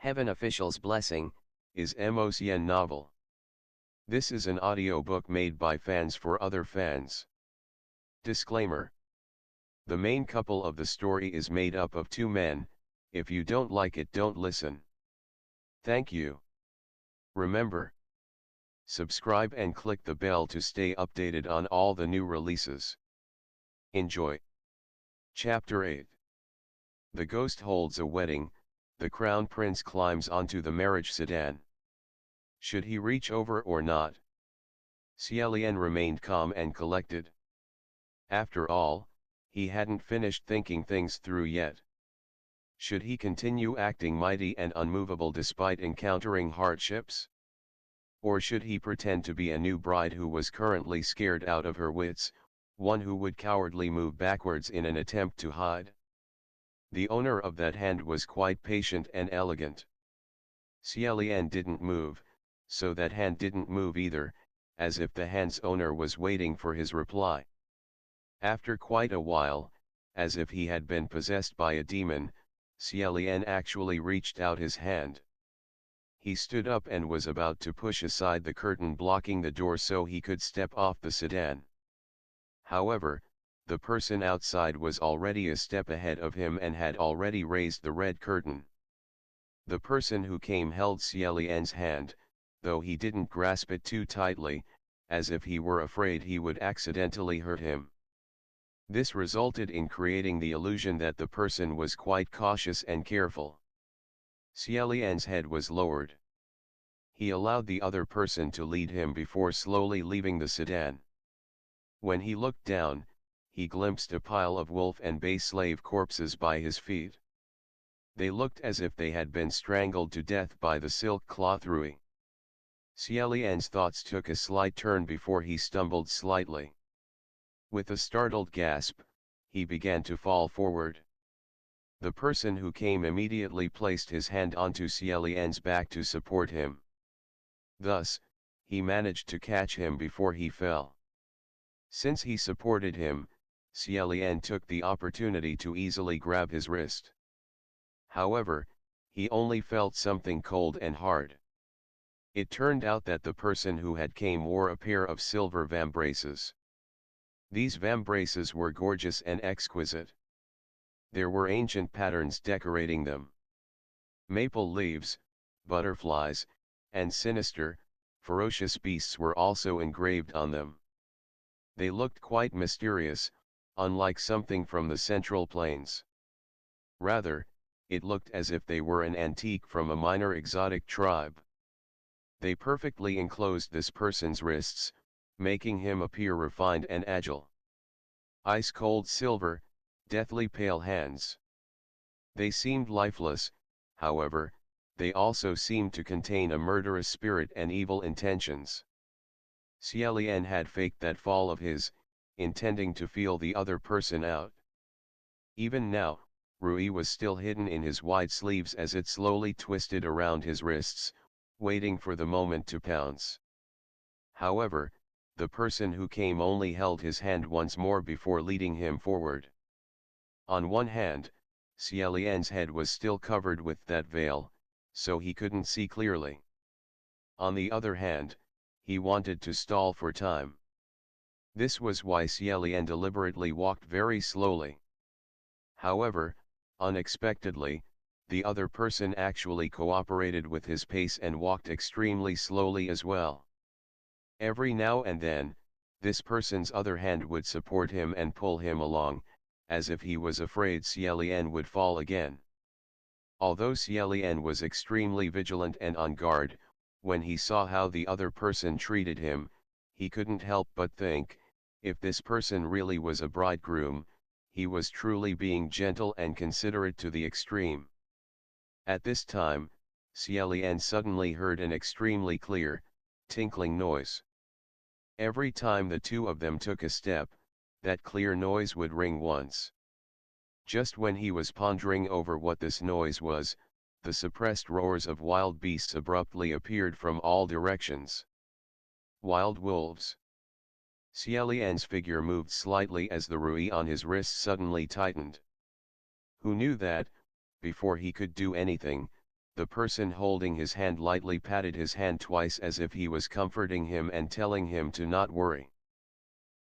Heaven Official's Blessing, is Xian novel. This is an audiobook made by fans for other fans. Disclaimer. The main couple of the story is made up of two men. If you don't like it, don't listen. Thank you. Remember, subscribe and click the bell to stay updated on all the new releases. Enjoy. Chapter 8. The ghost holds a wedding. The crown prince climbs onto the marriage sedan. Should he reach over or not? Xie Lian remained calm and collected. After all, he hadn't finished thinking things through yet. Should he continue acting mighty and unmovable despite encountering hardships? Or should he pretend to be a new bride who was currently scared out of her wits, one who would cowardly move backwards in an attempt to hide? The owner of that hand was quite patient and elegant. Xie Lian didn't move, so that hand didn't move either, as if the hand's owner was waiting for his reply. After quite a while, as if he had been possessed by a demon, Xie Lian actually reached out his hand. He stood up and was about to push aside the curtain blocking the door so he could step off the sedan. However, the person outside was already a step ahead of him and had already raised the red curtain. The person who came held Xie Lian's hand, though he didn't grasp it too tightly, as if he were afraid he would accidentally hurt him. This resulted in creating the illusion that the person was quite cautious and careful. Xie Lian's head was lowered. He allowed the other person to lead him before slowly leaving the sedan. When he looked down, he glimpsed a pile of wolf and bay slave corpses by his feet. They looked as if they had been strangled to death by the silk cloth Rui. Xie Lian's thoughts took a slight turn before he stumbled slightly. With a startled gasp, he began to fall forward. The person who came immediately placed his hand onto Xie Lian's back to support him. Thus, he managed to catch him before he fell. Since he supported him, Xie Lian took the opportunity to easily grab his wrist. However, he only felt something cold and hard. It turned out that the person who had came wore a pair of silver vambraces. These vambraces were gorgeous and exquisite. There were ancient patterns decorating them. Maple leaves, butterflies, and sinister, ferocious beasts were also engraved on them. They looked quite mysterious, unlike something from the Central Plains. Rather, it looked as if they were an antique from a minor exotic tribe. They perfectly enclosed this person's wrists, making him appear refined and agile. Ice-cold silver, deathly pale hands. They seemed lifeless, however, they also seemed to contain a murderous spirit and evil intentions. Xie Lian had faked that fall of his, intending to feel the other person out. Even now, Rui was still hidden in his wide sleeves as it slowly twisted around his wrists, waiting for the moment to pounce. However, the person who came only held his hand once more before leading him forward. On one hand, Xie Lian's head was still covered with that veil, so he couldn't see clearly. On the other hand, he wanted to stall for time. This was why Xie Lian deliberately walked very slowly. However, unexpectedly, the other person actually cooperated with his pace and walked extremely slowly as well. Every now and then, this person's other hand would support him and pull him along, as if he was afraid Xie Lian would fall again. Although Xie Lian was extremely vigilant and on guard, when he saw how the other person treated him, he couldn't help but think, if this person really was a bridegroom, he was truly being gentle and considerate to the extreme. At this time, Xie Lian suddenly heard an extremely clear, tinkling noise. Every time the two of them took a step, that clear noise would ring once. Just when he was pondering over what this noise was, the suppressed roars of wild beasts abruptly appeared from all directions. Wild wolves. Xie Lian's figure moved slightly as the rui on his wrist suddenly tightened. Who knew that, before he could do anything, the person holding his hand lightly patted his hand twice as if he was comforting him and telling him to not worry.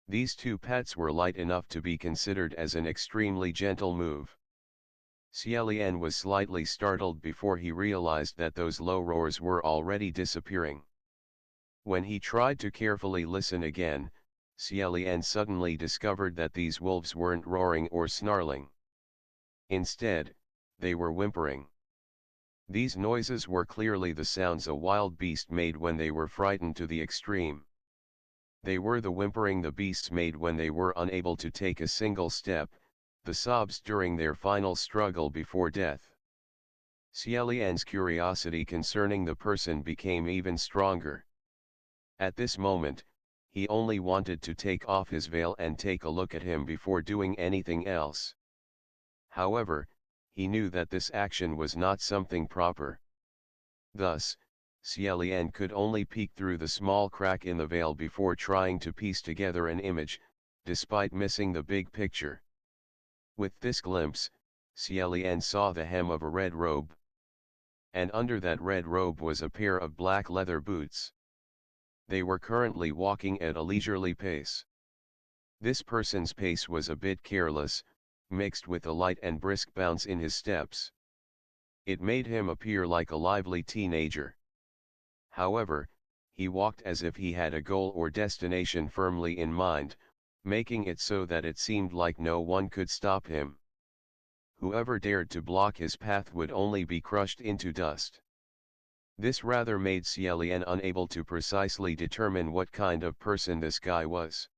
These two pats were light enough to be considered as an extremely gentle move. Xie Lian was slightly startled before he realized that those low roars were already disappearing. When he tried to carefully listen again, Xie Lian suddenly discovered that these wolves weren't roaring or snarling. Instead, they were whimpering. These noises were clearly the sounds a wild beast made when they were frightened to the extreme. They were the whimpering the beasts made when they were unable to take a single step, the sobs during their final struggle before death. Xie Lian's curiosity concerning the person became even stronger. At this moment, he only wanted to take off his veil and take a look at him before doing anything else. However, he knew that this action was not something proper. Thus, Xie Lian could only peek through the small crack in the veil before trying to piece together an image, despite missing the big picture. With this glimpse, Xie Lian saw the hem of a red robe. And under that red robe was a pair of black leather boots. They were currently walking at a leisurely pace. This person's pace was a bit careless, mixed with a light and brisk bounce in his steps. It made him appear like a lively teenager. However, he walked as if he had a goal or destination firmly in mind, making it so that it seemed like no one could stop him. Whoever dared to block his path would only be crushed into dust. This rather made Xie Lian unable to precisely determine what kind of person this guy was.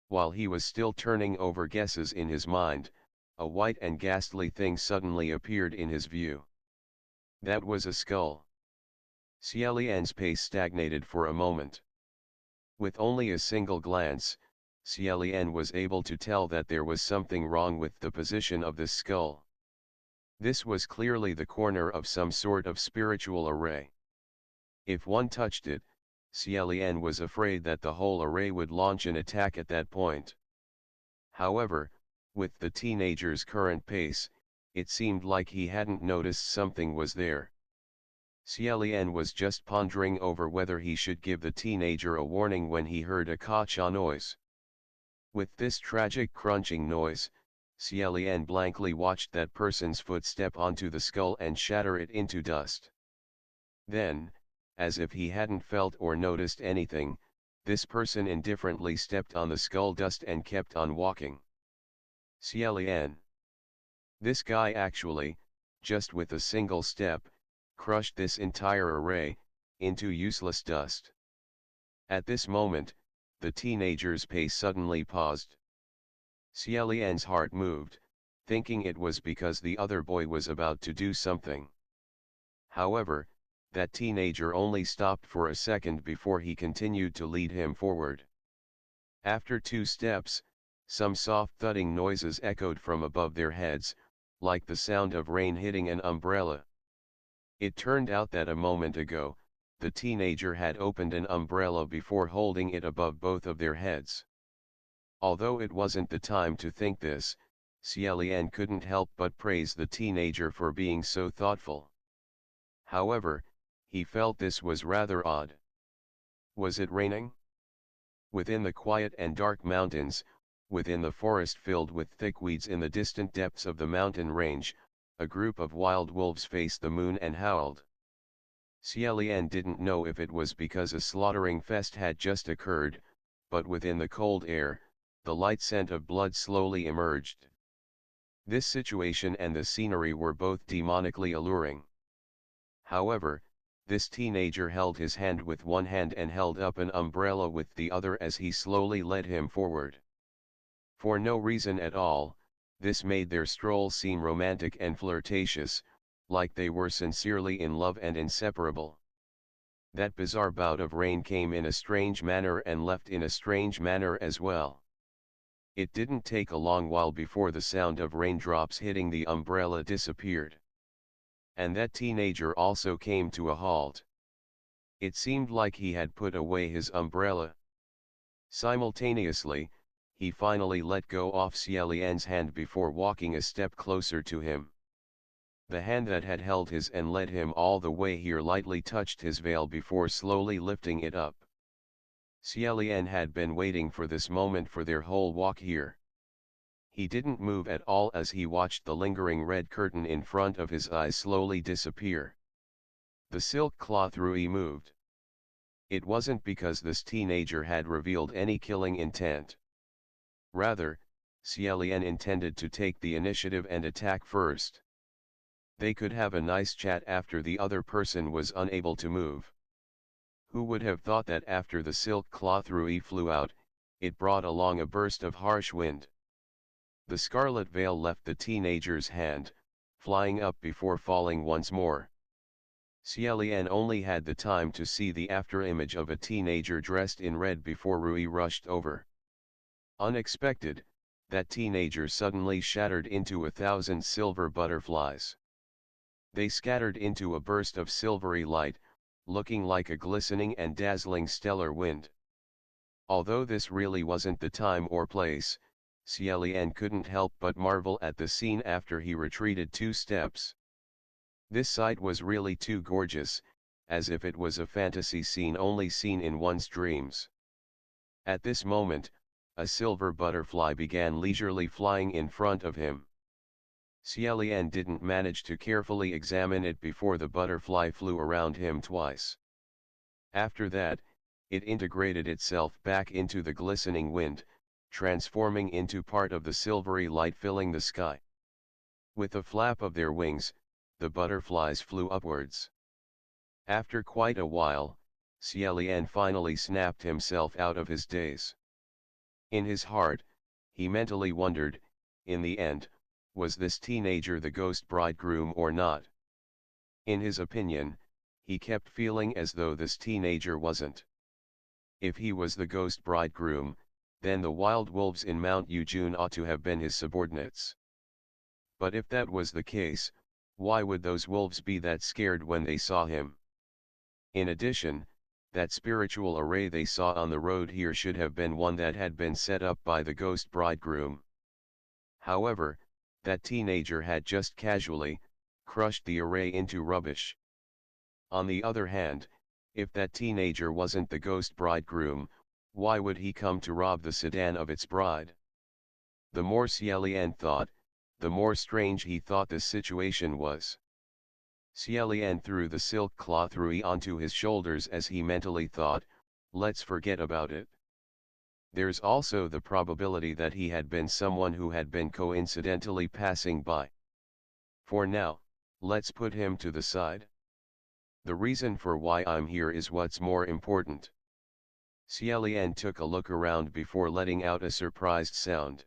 While he was still turning over guesses in his mind, a white and ghastly thing suddenly appeared in his view. That was a skull. Xie Lian's pace stagnated for a moment. With only a single glance, Xie Lian was able to tell that there was something wrong with the position of this skull. This was clearly the corner of some sort of spiritual array. If one touched it, Xie Lian was afraid that the whole array would launch an attack at that point. However, with the teenager's current pace, it seemed like he hadn't noticed something was there. Xie Lian was just pondering over whether he should give the teenager a warning when he heard a ka-cha noise. With this tragic crunching noise, Xie Lian blankly watched that person's foot step onto the skull and shatter it into dust. Then, as if he hadn't felt or noticed anything, this person indifferently stepped on the skull dust and kept on walking. Xie Lian. This guy actually, just with a single step, crushed this entire array into useless dust. At this moment, the teenager's pace suddenly paused. Xie Lian's heart moved, thinking it was because the other boy was about to do something. However, that teenager only stopped for a second before he continued to lead him forward. After 2 steps, some soft thudding noises echoed from above their heads, like the sound of rain hitting an umbrella. It turned out that a moment ago, the teenager had opened an umbrella before holding it above both of their heads. Although it wasn't the time to think this, Xie Lian couldn't help but praise the teenager for being so thoughtful. However, he felt this was rather odd. Was it raining? Within the quiet and dark mountains, within the forest filled with thick weeds in the distant depths of the mountain range, a group of wild wolves faced the moon and howled. Xie Lian didn't know if it was because a slaughtering fest had just occurred, but within the cold air, the light scent of blood slowly emerged. This situation and the scenery were both demonically alluring. However, this teenager held his hand with one hand and held up an umbrella with the other as he slowly led him forward. For no reason at all, this made their stroll seem romantic and flirtatious, like they were sincerely in love and inseparable. That bizarre bout of rain came in a strange manner and left in a strange manner as well. It didn't take a long while before the sound of raindrops hitting the umbrella disappeared. And that teenager also came to a halt. It seemed like he had put away his umbrella. Simultaneously, he finally let go off Xie Lian's hand before walking a step closer to him. The hand that had held his and led him all the way here lightly touched his veil before slowly lifting it up. Xie Lian had been waiting for this moment for their whole walk here. He didn't move at all as he watched the lingering red curtain in front of his eyes slowly disappear. The silk cloth Rui moved. It wasn't because this teenager had revealed any killing intent. Rather, Xie Lian intended to take the initiative and attack first. They could have a nice chat after the other person was unable to move. Who would have thought that after the silk cloth Rui flew out, it brought along a burst of harsh wind. The scarlet veil left the teenager's hand, flying up before falling once more. Xie Lian only had the time to see the afterimage of a teenager dressed in red before Rui rushed over. Unexpected, that teenager suddenly shattered into 1,000 silver butterflies. They scattered into a burst of silvery light, looking like a glistening and dazzling stellar wind. Although this really wasn't the time or place, Xie Lian couldn't help but marvel at the scene after he retreated 2 steps. This sight was really too gorgeous, as if it was a fantasy scene only seen in one's dreams. At this moment, a silver butterfly began leisurely flying in front of him. Xie Lian didn't manage to carefully examine it before the butterfly flew around him twice. After that, it integrated itself back into the glistening wind, transforming into part of the silvery light filling the sky. With a flap of their wings, the butterflies flew upwards. After quite a while, Xie Lian finally snapped himself out of his daze. In his heart, he mentally wondered, in the end, was this teenager the ghost bridegroom or not? In his opinion, he kept feeling as though this teenager wasn't. If he was the ghost bridegroom, then the wild wolves in Mount Yujun ought to have been his subordinates. But if that was the case, why would those wolves be that scared when they saw him? In addition, that spiritual array they saw on the road here should have been one that had been set up by the ghost bridegroom. However, that teenager had just casually crushed the array into rubbish. On the other hand, if that teenager wasn't the ghost bridegroom, why would he come to rob the sedan of its bride? The more Xie Lian thought, the more strange he thought this situation was. Xie Lian threw the silk cloth Rui onto his shoulders as he mentally thought, let's forget about it. There's also the probability that he had been someone who had been coincidentally passing by. For now, let's put him to the side. The reason for why I'm here is what's more important. Xie Lian took a look around before letting out a surprised sound.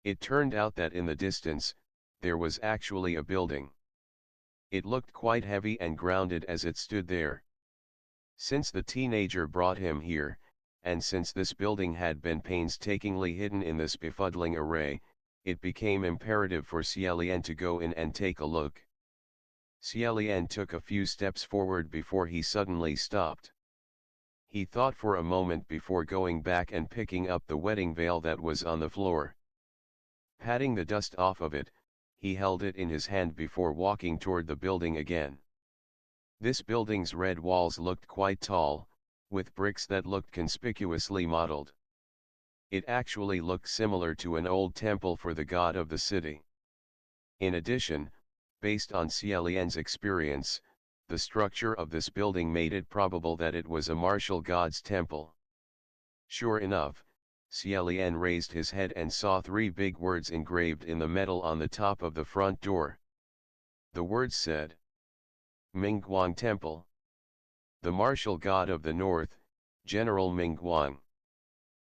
It turned out that in the distance, there was actually a building. It looked quite heavy and grounded as it stood there. Since the teenager brought him here, and since this building had been painstakingly hidden in this befuddling array, it became imperative for Xie Lian to go in and take a look. Xie Lian took a few steps forward before he suddenly stopped. He thought for a moment before going back and picking up the wedding veil that was on the floor. Patting the dust off of it, he held it in his hand before walking toward the building again. This building's red walls looked quite tall, with bricks that looked conspicuously modeled. It actually looked similar to an old temple for the god of the city. In addition, based on Xie Lian's experience, the structure of this building made it probable that it was a martial god's temple. Sure enough, Xie Lian raised his head and saw 3 big words engraved in the metal on the top of the front door. The words said, Mingguang Temple. The martial god of the north, General Mingguang.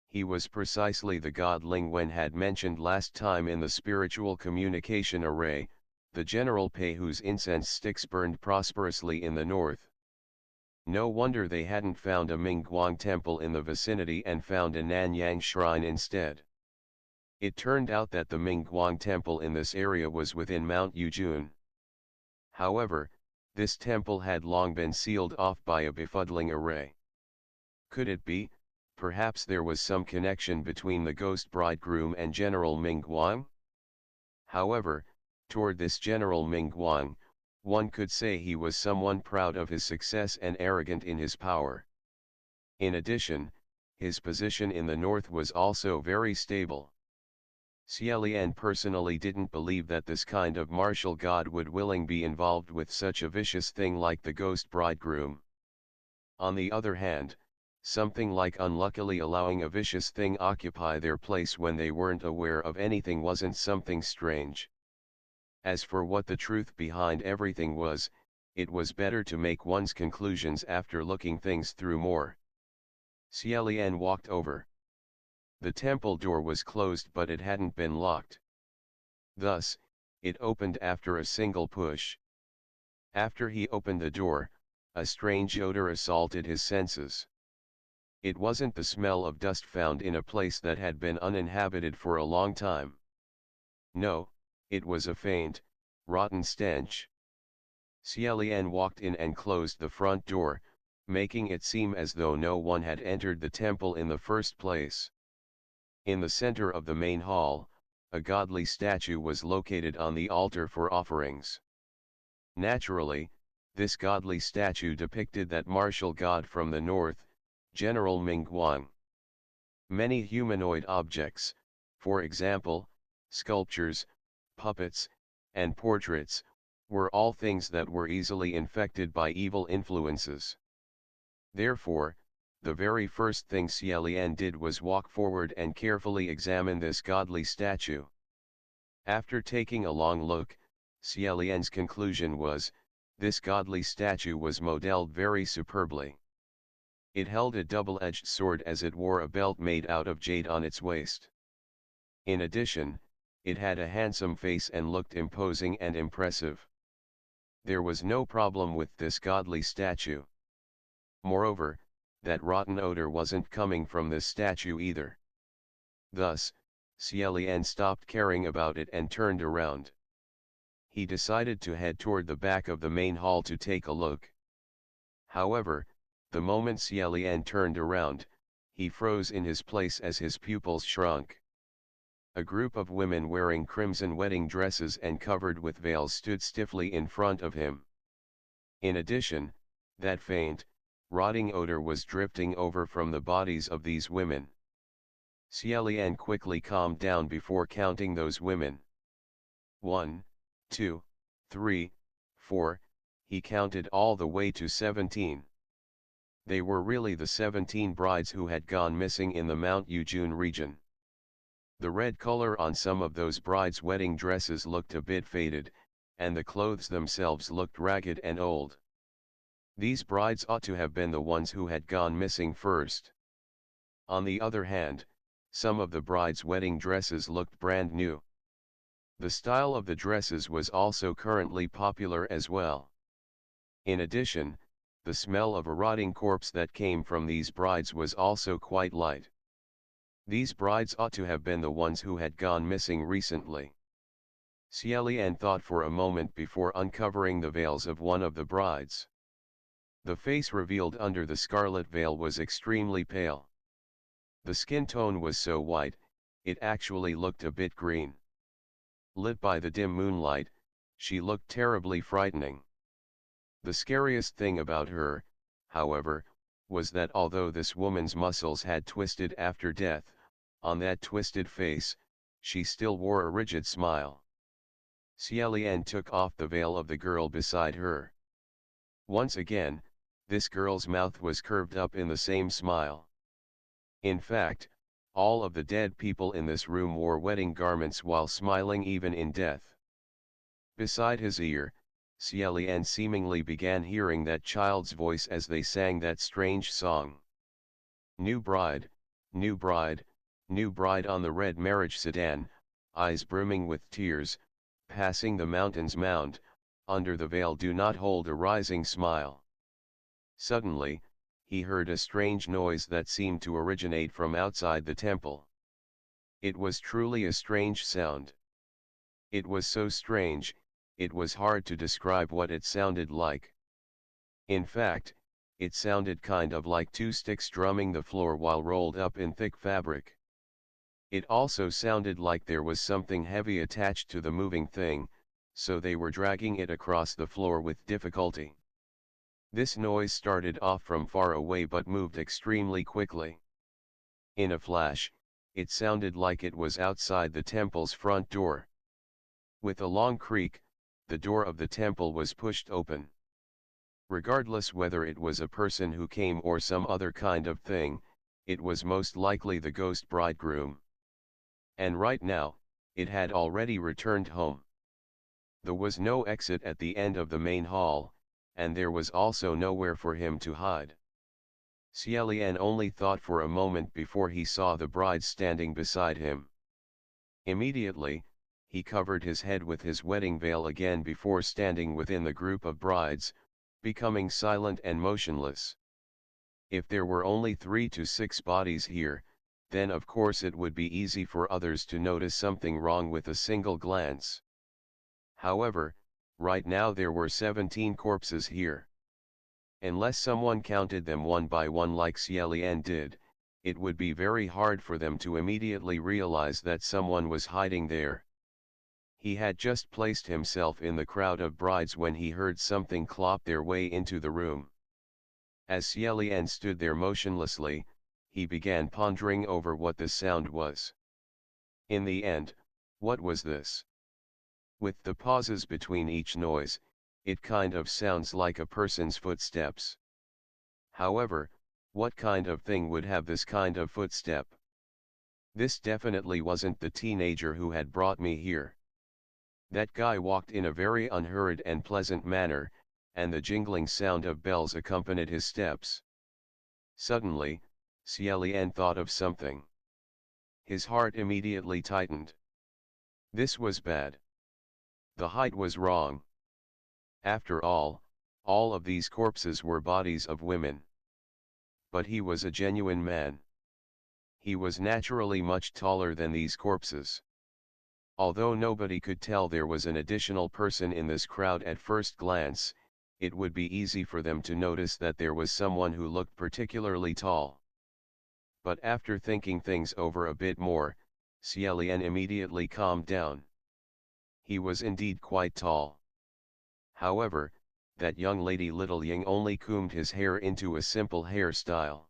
He was precisely the god Ling Wen had mentioned last time in the spiritual communication array, the General Pei whose incense sticks burned prosperously in the north. No wonder they hadn't found a Mingguang temple in the vicinity and found a Nanyang shrine instead. It turned out that the Mingguang temple in this area was within Mount Yujun. However, this temple had long been sealed off by a befuddling array. Could it be, perhaps there was some connection between the ghost bridegroom and General Mingguang? However, Toward this General Ming Guang, one could say he was someone proud of his success and arrogant in his power. In addition, his position in the north was also very stable. Xie Lian personally didn't believe that this kind of martial god would willing be involved with such a vicious thing like the ghost bridegroom. On the other hand, something like unluckily allowing a vicious thing occupy their place when they weren't aware of anything wasn't something strange. As for what the truth behind everything was, it was better to make one's conclusions after looking things through more. Xie Lian walked over. The temple door was closed but it hadn't been locked. Thus, it opened after a single push. After he opened the door, a strange odor assaulted his senses. It wasn't the smell of dust found in a place that had been uninhabited for a long time. No, it was a faint, rotten stench. Xie Lian walked in and closed the front door, making it seem as though no one had entered the temple in the first place. In the center of the main hall, a godly statue was located on the altar for offerings. Naturally, this godly statue depicted that martial god from the north, General Ming Guang. Many humanoid objects, for example, sculptures, puppets, and portraits, were all things that were easily infected by evil influences. Therefore, the very first thing Xie Lian did was walk forward and carefully examine this godly statue. After taking a long look, Xie Lian's conclusion was, this godly statue was modeled very superbly. It held a double-edged sword as it wore a belt made out of jade on its waist. In addition, it had a handsome face and looked imposing and impressive. There was no problem with this godly statue. Moreover, that rotten odor wasn't coming from this statue either. Thus, Xie Lian stopped caring about it and turned around. He decided to head toward the back of the main hall to take a look. However, the moment Xie Lian turned around, he froze in his place as his pupils shrunk. A group of women wearing crimson wedding dresses and covered with veils stood stiffly in front of him. In addition, that faint, rotting odor was drifting over from the bodies of these women. Xie Lian quickly calmed down before counting those women. 1, 2, 3, 4, he counted all the way to 17. They were really the 17 brides who had gone missing in the Mount Yujun region. The red color on some of those brides' wedding dresses looked a bit faded, and the clothes themselves looked ragged and old. These brides ought to have been the ones who had gone missing first. On the other hand, some of the brides' wedding dresses looked brand new. The style of the dresses was also currently popular as well. In addition, the smell of a rotting corpse that came from these brides was also quite light. These brides ought to have been the ones who had gone missing recently. Xie Lian thought for a moment before uncovering the veils of one of the brides. The face revealed under the scarlet veil was extremely pale. The skin tone was so white, it actually looked a bit green. Lit by the dim moonlight, she looked terribly frightening. The scariest thing about her, however, was that although this woman's muscles had twisted after death, on that twisted face, she still wore a rigid smile. Xie Lian took off the veil of the girl beside her. Once again, this girl's mouth was curved up in the same smile. In fact, all of the dead people in this room wore wedding garments while smiling even in death. Beside his ear, Xie Lian seemingly began hearing that child's voice as they sang that strange song. New bride, new bride, new bride on the red marriage sedan, eyes brimming with tears, passing the mountain's mound, under the veil do not hold a rising smile. Suddenly, he heard a strange noise that seemed to originate from outside the temple. It was truly a strange sound. It was so strange, it was hard to describe what it sounded like. In fact, it sounded kind of like two sticks drumming the floor while rolled up in thick fabric. It also sounded like there was something heavy attached to the moving thing, so they were dragging it across the floor with difficulty. This noise started off from far away but moved extremely quickly. In a flash, it sounded like it was outside the temple's front door. With a long creak, the door of the temple was pushed open. Regardless whether it was a person who came or some other kind of thing, it was most likely the ghost bridegroom. And right now, it had already returned home. There was no exit at the end of the main hall, and there was also nowhere for him to hide. Xie Lian only thought for a moment before he saw the bride standing beside him. Immediately, he covered his head with his wedding veil again before standing within the group of brides, becoming silent and motionless. If there were only 3 to 6 bodies here, then of course it would be easy for others to notice something wrong with a single glance. However, right now there were 17 corpses here. Unless someone counted them one by one like Xie Lian did, it would be very hard for them to immediately realize that someone was hiding there. He had just placed himself in the crowd of brides when he heard something clop their way into the room. As Xie Lian stood there motionlessly, he began pondering over what the sound was. In the end, what was this? With the pauses between each noise, it kind of sounds like a person's footsteps. However, what kind of thing would have this kind of footstep? This definitely wasn't the teenager who had brought me here. That guy walked in a very unhurried and pleasant manner, and the jingling sound of bells accompanied his steps. Suddenly, Xie Lian thought of something. His heart immediately tightened. This was bad. The height was wrong. After all of these corpses were bodies of women. But he was a genuine man. He was naturally much taller than these corpses. Although nobody could tell there was an additional person in this crowd at first glance, it would be easy for them to notice that there was someone who looked particularly tall. But after thinking things over a bit more, Xie Lian immediately calmed down. He was indeed quite tall. However, that young lady Little Ying only combed his hair into a simple hairstyle.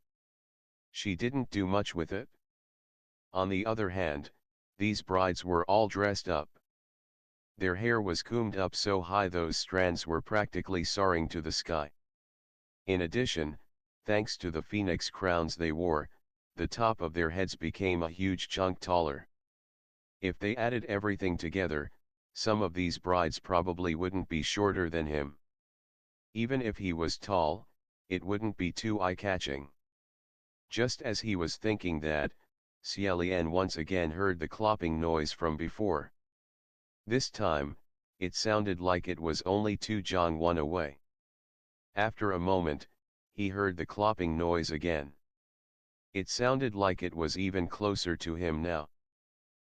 She didn't do much with it. On the other hand, these brides were all dressed up. Their hair was combed up so high those strands were practically soaring to the sky. In addition, thanks to the phoenix crowns they wore, the top of their heads became a huge chunk taller. If they added everything together, some of these brides probably wouldn't be shorter than him. Even if he was tall, it wouldn't be too eye-catching. Just as he was thinking that, Xie Lian once again heard the clopping noise from before. This time, it sounded like it was only 2 Zhang away. After a moment, he heard the clopping noise again. It sounded like it was even closer to him now.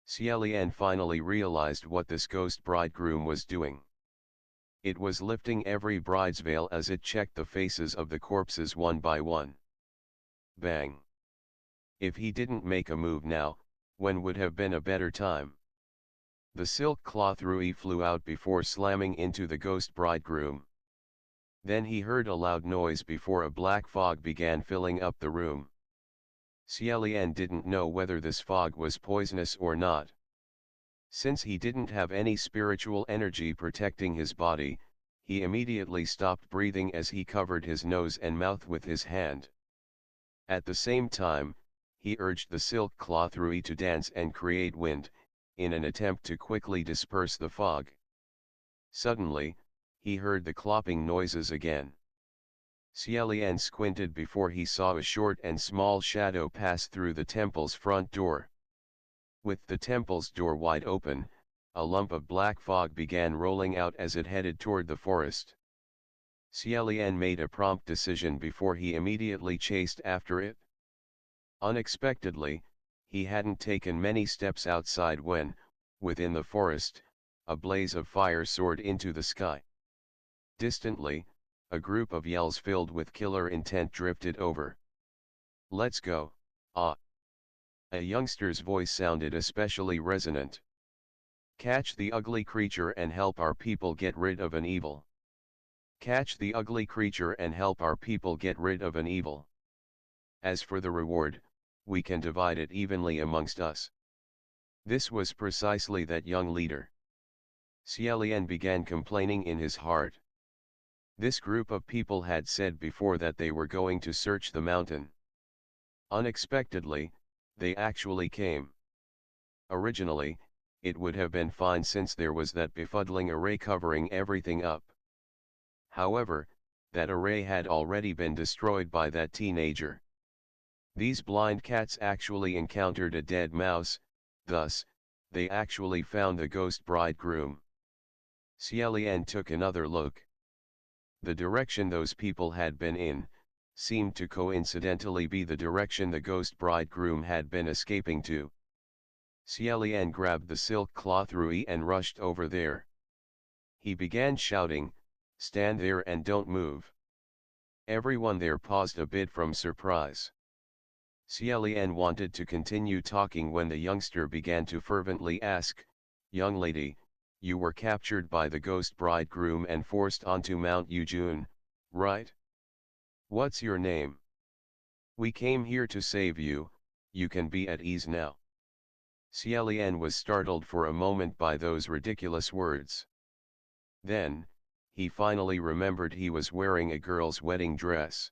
Xie Lian finally realized what this ghost bridegroom was doing. It was lifting every bride's veil as it checked the faces of the corpses one by one. Bang! If he didn't make a move now, when would have been a better time? The silk cloth rui flew out before slamming into the ghost bridegroom. Then he heard a loud noise before a black fog began filling up the room. Xie Lian didn't know whether this fog was poisonous or not. Since he didn't have any spiritual energy protecting his body, he immediately stopped breathing as he covered his nose and mouth with his hand. At the same time, he urged the silk cloth rui to dance and create wind, in an attempt to quickly disperse the fog. Suddenly, he heard the clopping noises again. Xie Lian squinted before he saw a short and small shadow pass through the temple's front door. With the temple's door wide open, a lump of black fog began rolling out as it headed toward the forest. Xie Lian made a prompt decision before he immediately chased after it. Unexpectedly, he hadn't taken many steps outside when, within the forest, a blaze of fire soared into the sky. Distantly, a group of yells filled with killer intent drifted over. "Let's go, ah!" A youngster's voice sounded especially resonant. Catch the ugly creature and help our people get rid of an evil. Catch the ugly creature and help our people get rid of an evil. As for the reward, we can divide it evenly amongst us. This was precisely that young leader. Xie Lian began complaining in his heart. This group of people had said before that they were going to search the mountain. Unexpectedly, they actually came. Originally, it would have been fine since there was that befuddling array covering everything up. However, that array had already been destroyed by that teenager. These blind cats actually encountered a dead mouse, thus, they actually found the ghost bridegroom. Xie Lian took another look. The direction those people had been in, seemed to coincidentally be the direction the ghost bridegroom had been escaping to. Xie Lian grabbed the silk cloth rui and rushed over there. He began shouting, "Stand there and don't move." Everyone there paused a bit from surprise. Xie Lian wanted to continue talking when the youngster began to fervently ask, "Young lady, you were captured by the ghost bridegroom and forced onto Mount Yujun, right? What's your name? We came here to save you, you can be at ease now." Xie Lian was startled for a moment by those ridiculous words. Then, he finally remembered he was wearing a girl's wedding dress.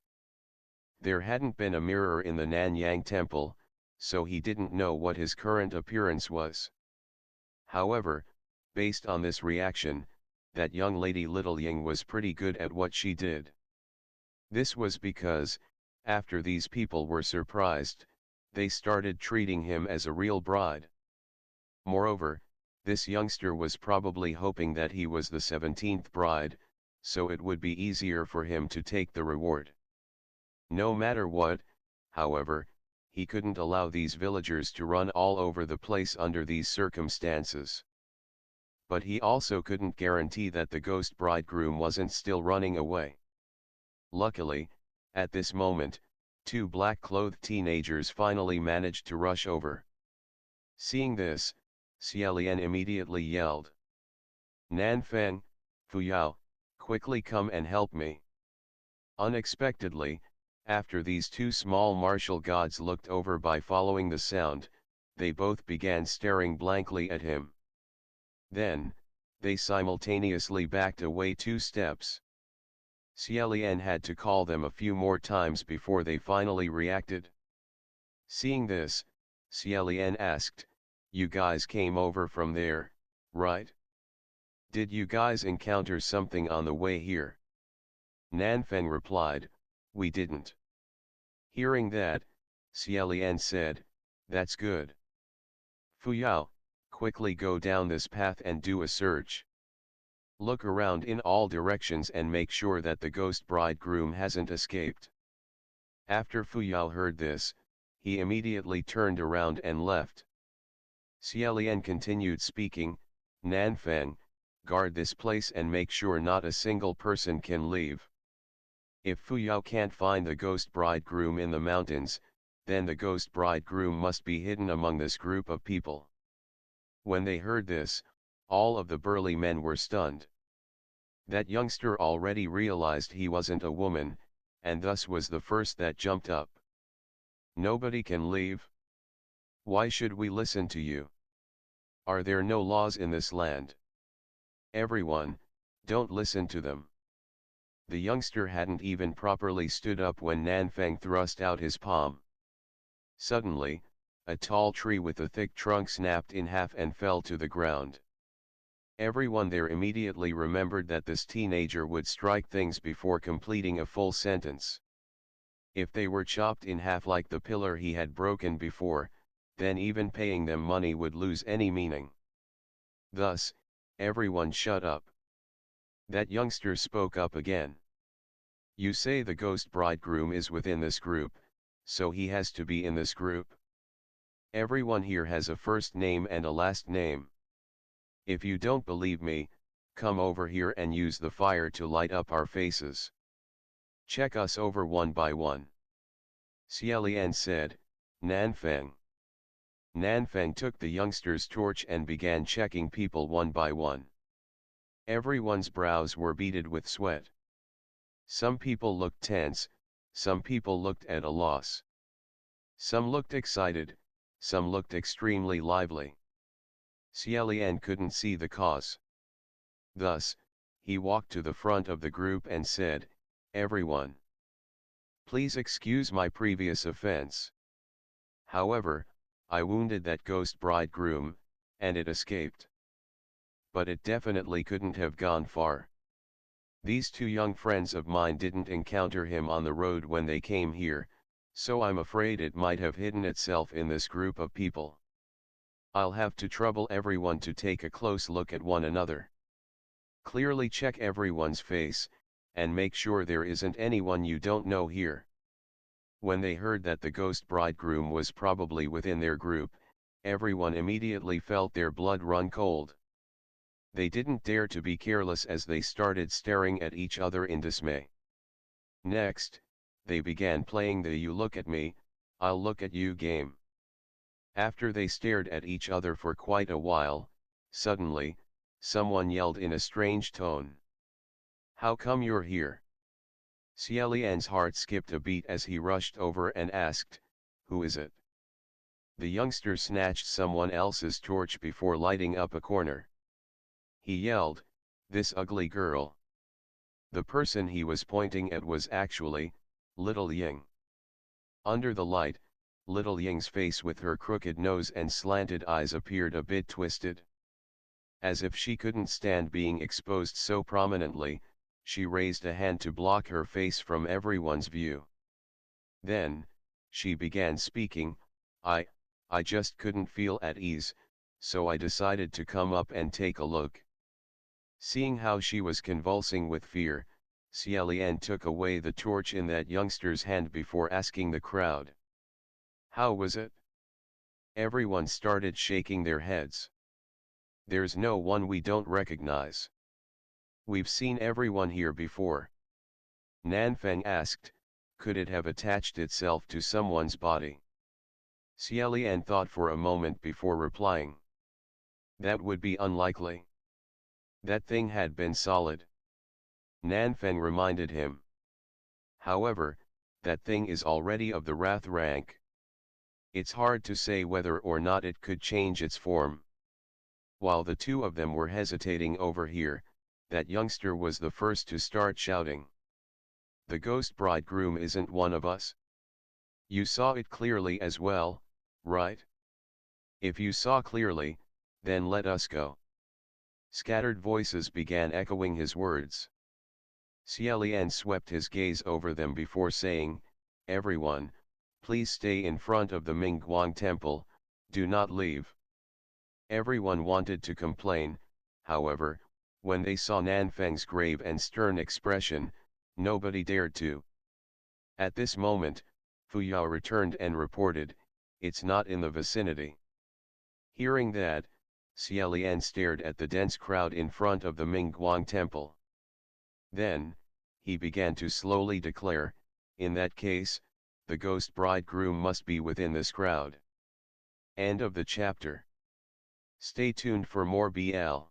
There hadn't been a mirror in the Nanyang temple, so he didn't know what his current appearance was. However, based on this reaction, that young lady Little Ying was pretty good at what she did. This was because, after these people were surprised, they started treating him as a real bride. Moreover, this youngster was probably hoping that he was the 17th bride, so it would be easier for him to take the reward. No matter what, however, he couldn't allow these villagers to run all over the place under these circumstances. But he also couldn't guarantee that the ghost bridegroom wasn't still running away. Luckily, at this moment, two black-clothed teenagers finally managed to rush over. Seeing this, Xie Lian immediately yelled, "Nan Feng, Fu Yao, quickly come and help me." Unexpectedly, after these two small martial gods looked over by following the sound, they both began staring blankly at him. Then, they simultaneously backed away 2 steps. Xie Lian had to call them a few more times before they finally reacted. Seeing this, Xie Lian asked, "You guys came over from there, right? Did you guys encounter something on the way here?" Nanfeng replied, "We didn't." Hearing that, Xie Lian said, "That's good. Fu Yao, quickly go down this path and do a search. Look around in all directions and make sure that the ghost bridegroom hasn't escaped." After Fu Yao heard this, he immediately turned around and left. Xie Lian continued speaking, "Nanfeng, guard this place and make sure not a single person can leave. If Fu Yao can't find the ghost bridegroom in the mountains, then the ghost bridegroom must be hidden among this group of people." When they heard this, all of the burly men were stunned. That youngster already realized he wasn't a woman, and thus was the first that jumped up. "Nobody can leave? Why should we listen to you? Are there no laws in this land? Everyone, don't listen to them." The youngster hadn't even properly stood up when Nanfeng thrust out his palm. Suddenly, a tall tree with a thick trunk snapped in half and fell to the ground. Everyone there immediately remembered that this teenager would strike things before completing a full sentence. If they were chopped in half like the pillar he had broken before, then even paying them money would lose any meaning. Thus, everyone shut up. That youngster spoke up again. "You say the ghost bridegroom is within this group, so he has to be in this group. Everyone here has a first name and a last name. If you don't believe me, come over here and use the fire to light up our faces. Check us over one by one." Xie Lian said, "Nanfeng, Nanfeng took the youngster's torch and began checking people one by one. Everyone's brows were beaded with sweat. Some people looked tense, some people looked at a loss. Some looked excited, some looked extremely lively. Xie Lian couldn't see the cause. Thus, he walked to the front of the group and said, "Everyone, please excuse my previous offense. However, I wounded that ghost bridegroom, and it escaped. But it definitely couldn't have gone far. These two young friends of mine didn't encounter him on the road when they came here, so I'm afraid it might have hidden itself in this group of people. I'll have to trouble everyone to take a close look at one another. Clearly check everyone's face, and make sure there isn't anyone you don't know here." When they heard that the ghost bridegroom was probably within their group, everyone immediately felt their blood run cold. They didn't dare to be careless as they started staring at each other in dismay. Next, they began playing the "you look at me, I'll look at you" game. After they stared at each other for quite a while, suddenly, someone yelled in a strange tone, "How come you're here?" Xie Lian's heart skipped a beat as he rushed over and asked, "Who is it?" The youngster snatched someone else's torch before lighting up a corner. He yelled, "This ugly girl." The person he was pointing at was actually little Ying. Under the light, little Ying's face with her crooked nose and slanted eyes appeared a bit twisted. As if she couldn't stand being exposed so prominently, she raised a hand to block her face from everyone's view. Then, she began speaking, I just couldn't feel at ease, so I decided to come up and take a look." Seeing how she was convulsing with fear, Xie Lian took away the torch in that youngster's hand before asking the crowd, "How was it?" Everyone started shaking their heads. "There's no one we don't recognize. We've seen everyone here before." Nanfeng asked, "Could it have attached itself to someone's body?" Xie Lian thought for a moment before replying, "That would be unlikely. That thing had been solid." Nanfeng reminded him, "However, that thing is already of the wrath rank. It's hard to say whether or not it could change its form." While the two of them were hesitating over here, that youngster was the first to start shouting, "The ghost bridegroom isn't one of us. You saw it clearly as well, right? If you saw clearly, then let us go." Scattered voices began echoing his words. Xie Lian swept his gaze over them before saying, "Everyone, please stay in front of the Mingguang temple, do not leave." Everyone wanted to complain, however, when they saw Nanfeng's grave and stern expression, nobody dared to. At this moment, Fu Yao returned and reported, "It's not in the vicinity." Hearing that, Xie Lian stared at the dense crowd in front of the Mingguang temple. Then, he began to slowly declare, "In that case, the ghost bridegroom must be within this crowd." End of the chapter. Stay tuned for more BL.